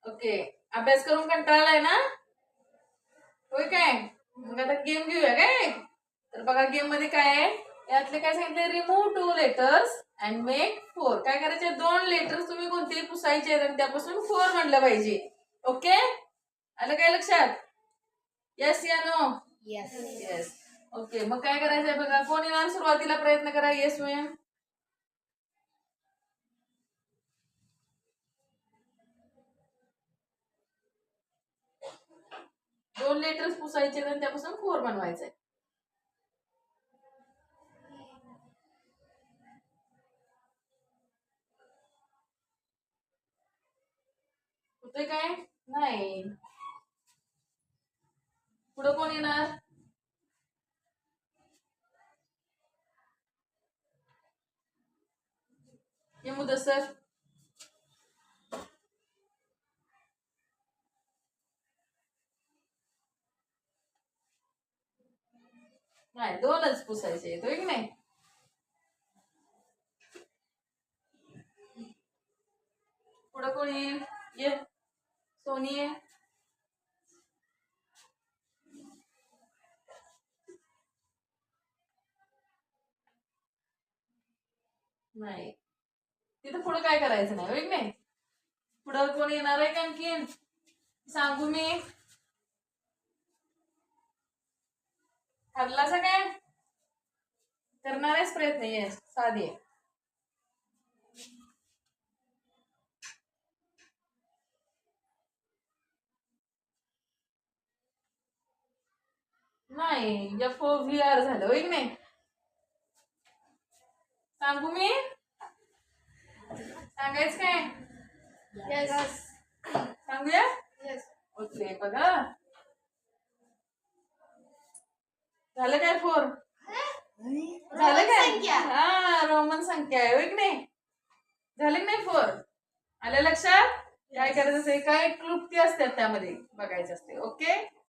Okay, अभ्यास करून कंटाळलाय ना? होय काय? मग आता गेम घेऊया काय? तर बघा गेम मध्ये काय आहे, यातले काय सांगितले, रिमूव्ह 2 लेटर्स अँड मेक 4. काय करायचे, 2 लेटर्स तुम्ही कोणतेही पुसायचे आहेत आणि त्यापासून 4 म्हणलं पाहिजे. ओके, आलं काय लक्षात? येस या नो? Yes. येस. ओके, मग काय करायचंय बघा, कोण येणार सुरुवातीला, प्रयत्न करा. Yes ma'am. 2 लेटर्स पुसायचे आणि त्यापासून 4 बनवायचंय. होतंय काय? नाही. पुढं कोण येणार? ये मुदस्सर. नाही, 2च पुसायचे आहेत, होय की नाही? पुढं कोण येईल? ये सोनी ये. नाही, तिथं पुढं काय करायचं नाही, होय की नाही? पुढं कोण येणार आहे का आणखीन? सांगू मी? ठरलासा काय? करणार आहेस प्रयत्न? येस, साधी आहे. नाही, FOVR झालं, होय की नाही? सांगू मी? सांगायचं काय? Yes. सांगूया? Yes. ओके, बघा झालं काय 4? झालं काय? संख्या. हा, रोमन संख्या आहे, होय की नाही? झालं की नाही 4? आलं लक्षात? काय करायचं असते, काय क्लुप्ती असतात त्यामध्ये बघायचं असते. ओके,